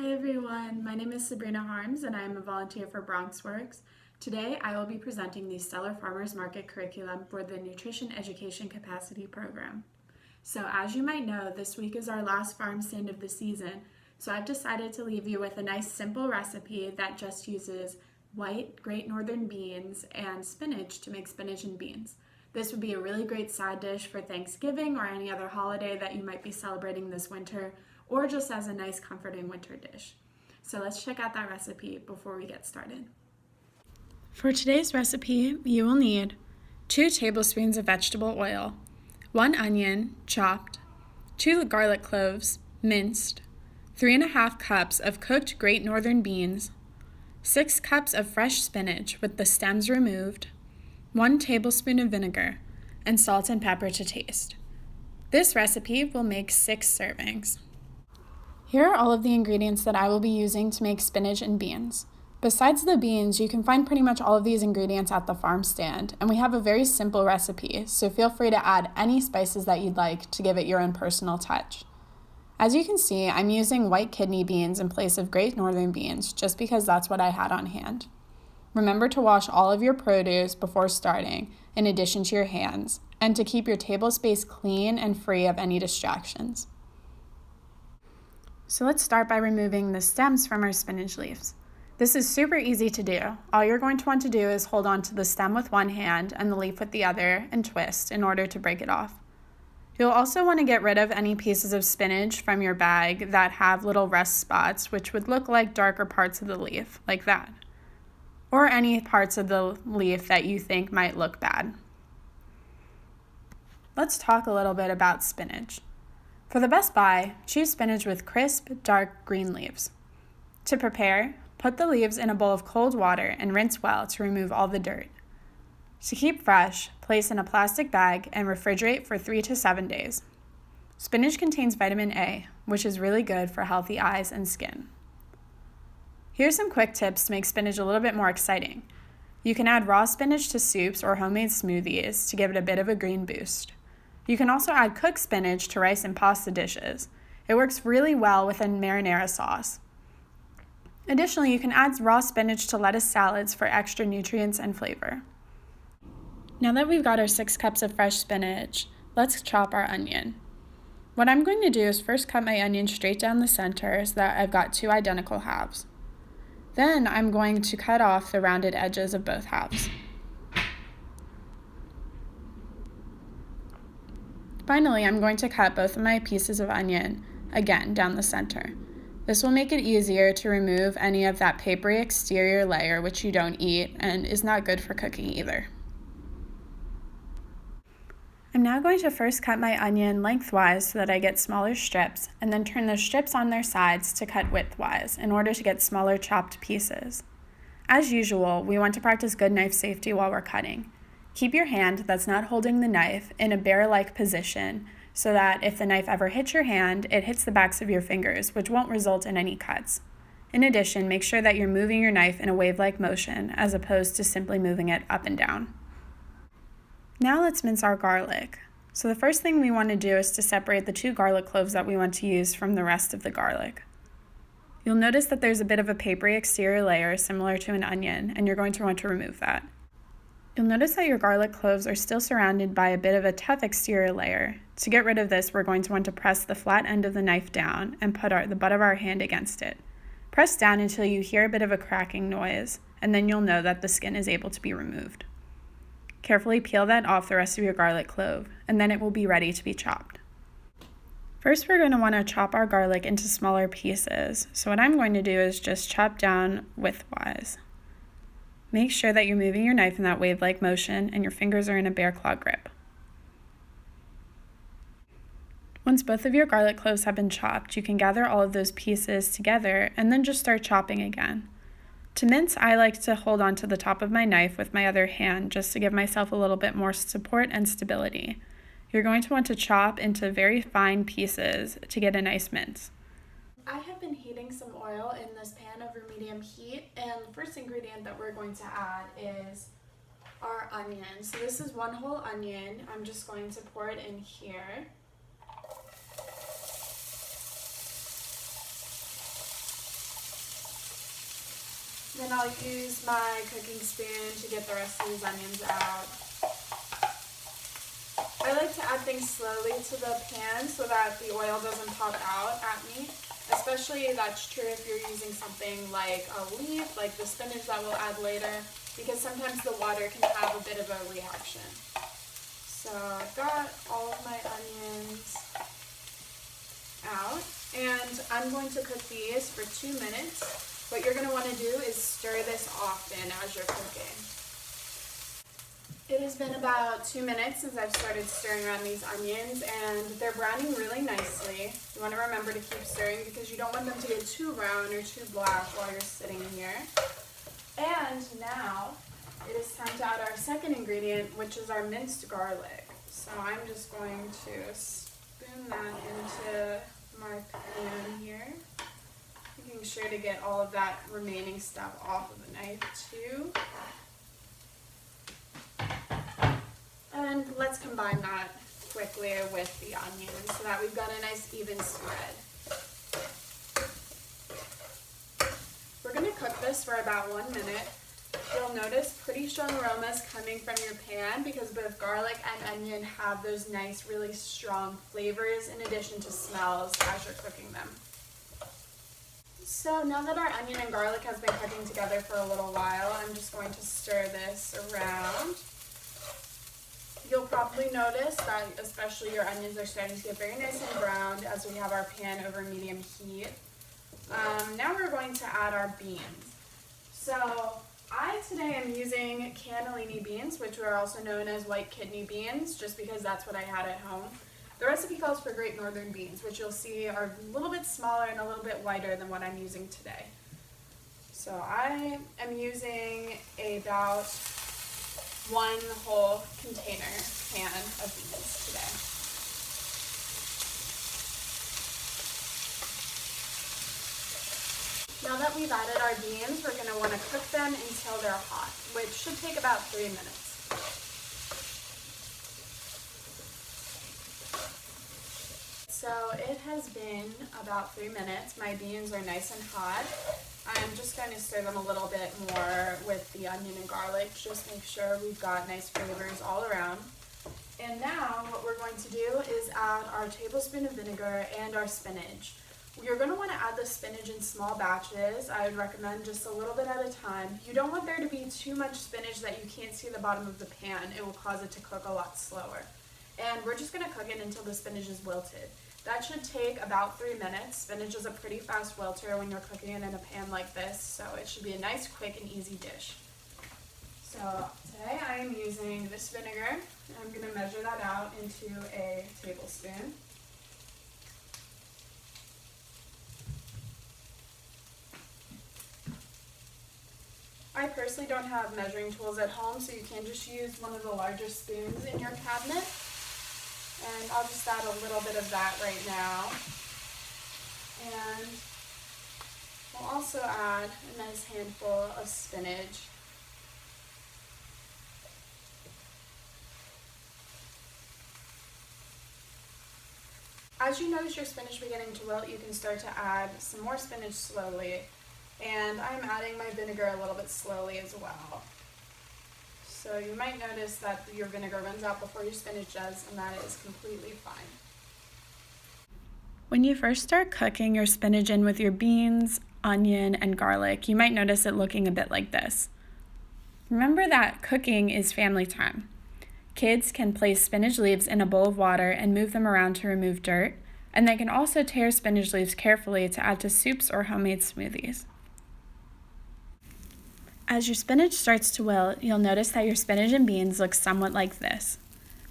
Hi everyone, my name is Sabrina Harms and I am a volunteer for BronxWorks. Today I will be presenting the Stellar Farmers Market curriculum for the Nutrition Education Capacity Program. So as you might know, this week is our last farm stand of the season, so I've decided to leave you with a nice simple recipe that just uses white Great Northern beans and spinach to make spinach and beans. This would be a really great side dish for Thanksgiving or any other holiday that you might be celebrating this winter, or just as a nice comforting winter dish. So let's check out that recipe before we get started. For today's recipe, you will need 2 tablespoons of vegetable oil, 1 onion, chopped, 2 garlic cloves, minced, 3½ cups of cooked Great Northern beans, 6 cups of fresh spinach with the stems removed, 1 tablespoon of vinegar, and salt and pepper to taste. This recipe will make 6 servings. Here are all of the ingredients that I will be using to make spinach and beans. Besides the beans, you can find pretty much all of these ingredients at the farm stand, and we have a very simple recipe, so feel free to add any spices that you'd like to give it your own personal touch. As you can see, I'm using white kidney beans in place of Great Northern beans, just because that's what I had on hand. Remember to wash all of your produce before starting, in addition to your hands, and to keep your table space clean and free of any distractions. So let's start by removing the stems from our spinach leaves. This is super easy to do. All you're going to want to do is hold on to the stem with one hand and the leaf with the other and twist in order to break it off. You'll also want to get rid of any pieces of spinach from your bag that have little rust spots, which would look like darker parts of the leaf, like that. Or any parts of the leaf that you think might look bad. Let's talk a little bit about spinach. For the best buy, choose spinach with crisp, dark green leaves. To prepare, put the leaves in a bowl of cold water and rinse well to remove all the dirt. To keep fresh, place in a plastic bag and refrigerate for 3 to 7 days. Spinach contains vitamin A, which is really good for healthy eyes and skin. Here's some quick tips to make spinach a little bit more exciting. You can add raw spinach to soups or homemade smoothies to give it a bit of a green boost. You can also add cooked spinach to rice and pasta dishes. It works really well with a marinara sauce. Additionally, you can add raw spinach to lettuce salads for extra nutrients and flavor. Now that we've got our 6 cups of fresh spinach, let's chop our onion. What I'm going to do is first cut my onion straight down the center so that I've got 2 identical halves. Then I'm going to cut off the rounded edges of both halves. Finally, I'm going to cut both of my pieces of onion, again, down the center. This will make it easier to remove any of that papery exterior layer which you don't eat and is not good for cooking either. I'm now going to first cut my onion lengthwise so that I get smaller strips, and then turn those strips on their sides to cut widthwise in order to get smaller chopped pieces. As usual, we want to practice good knife safety while we're cutting. Keep your hand that's not holding the knife in a bear-like position so that if the knife ever hits your hand, it hits the backs of your fingers, which won't result in any cuts. In addition, make sure that you're moving your knife in a wave-like motion as opposed to simply moving it up and down. Now let's mince our garlic. So the first thing we want to do is to separate the 2 garlic cloves that we want to use from the rest of the garlic. You'll notice that there's a bit of a papery exterior layer similar to an onion, and you're going to want to remove that. You'll notice that your garlic cloves are still surrounded by a bit of a tough exterior layer. To get rid of this, we're going to want to press the flat end of the knife down and put the butt of our hand against it. Press down until you hear a bit of a cracking noise, and then you'll know that the skin is able to be removed. Carefully peel that off the rest of your garlic clove, and then it will be ready to be chopped. First, we're going to want to chop our garlic into smaller pieces. So what I'm going to do is just chop down widthwise. Make sure that you're moving your knife in that wave-like motion and your fingers are in a bear claw grip. Once both of your garlic cloves have been chopped, you can gather all of those pieces together and then just start chopping again. To mince, I like to hold on to the top of my knife with my other hand just to give myself a little bit more support and stability. You're going to want to chop into very fine pieces to get a nice mince. I have been heating some oil in this pan over medium heat, and the first ingredient that we're going to add is our onion. So this is 1 whole onion. I'm just going to pour it in here. Then I'll use my cooking spoon to get the rest of these onions out. I like to add things slowly to the pan so that the oil doesn't pop out at me. Especially that's true if you're using something like a leaf, like the spinach that we'll add later, because sometimes the water can have a bit of a reaction. So I've got all of my onions out, and I'm going to cook these for 2 minutes. What you're going to want to do is stir this often as you're cooking. It has been about 2 minutes since I've started stirring around these onions, and they're browning really nicely. You want to remember to keep stirring because you don't want them to get too brown or too black while you're sitting here. And now it is time to add our second ingredient, which is our minced garlic. So I'm just going to spoon that into my pan here, making sure to get all of that remaining stuff off of the knife too. And let's combine that quickly with the onions so that we've got a nice even spread. We're going to cook this for about 1 minute. You'll notice pretty strong aromas coming from your pan because both garlic and onion have those nice, really strong flavors in addition to smells as you're cooking them. So now that our onion and garlic has been cooking together for a little while, I'm just going to stir this around. You'll probably notice that especially your onions are starting to get very nice and browned as we have our pan over medium heat. Now we're going to add our beans. So I today am using cannellini beans, which are also known as white kidney beans, just because that's what I had at home. The recipe calls for Great Northern beans, which you'll see are a little bit smaller and a little bit whiter than what I'm using today. So I am using about 1 whole container pan of beans today. Now that we've added our beans, we're going to want to cook them until they're hot, which should take about 3 minutes. So it has been about 3 minutes. My beans are nice and hot. I'm just going to stir them a little bit more with the onion and garlic. Just make sure we've got nice flavors all around. And now what we're going to do is add our tablespoon of vinegar and our spinach. You're going to want to add the spinach in small batches. I would recommend just a little bit at a time. You don't want there to be too much spinach that you can't see the bottom of the pan. It will cause it to cook a lot slower. And we're just going to cook it until the spinach is wilted. That should take about 3 minutes. Spinach is a pretty fast wilter when you're cooking it in a pan like this, so it should be a nice, quick, and easy dish. So today I am using this vinegar. I'm going to measure that out into a tablespoon. I personally don't have measuring tools at home, so you can just use one of the larger spoons in your cabinet. And I'll just add a little bit of that right now. And we'll also add a nice handful of spinach. As you notice your spinach beginning to wilt, you can start to add some more spinach slowly. And I'm adding my vinegar a little bit slowly as well. So you might notice that your vinegar runs out before your spinach does, and that is completely fine. When you first start cooking your spinach in with your beans, onion, and garlic, you might notice it looking a bit like this. Remember that cooking is family time. Kids can place spinach leaves in a bowl of water and move them around to remove dirt, and they can also tear spinach leaves carefully to add to soups or homemade smoothies. As your spinach starts to wilt, you'll notice that your spinach and beans look somewhat like this.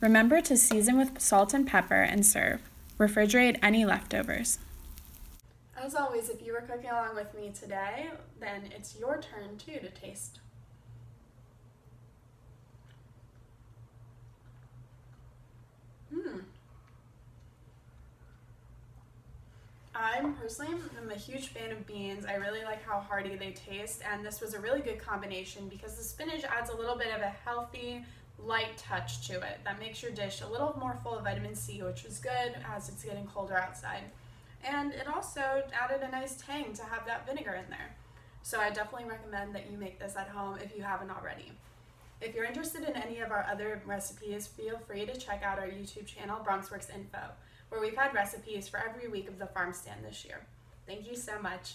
Remember to season with salt and pepper and serve. Refrigerate any leftovers. As always, if you were cooking along with me today, then it's your turn too to taste. I personally am a huge fan of beans. I really like how hearty they taste, and this was a really good combination because the spinach adds a little bit of a healthy, light touch to it that makes your dish a little more full of vitamin C, which is good as it's getting colder outside. And it also added a nice tang to have that vinegar in there. So I definitely recommend that you make this at home if you haven't already. If you're interested in any of our other recipes, feel free to check out our YouTube channel, BronxWorks Info, where we've had recipes for every week of the farm stand this year. Thank you so much.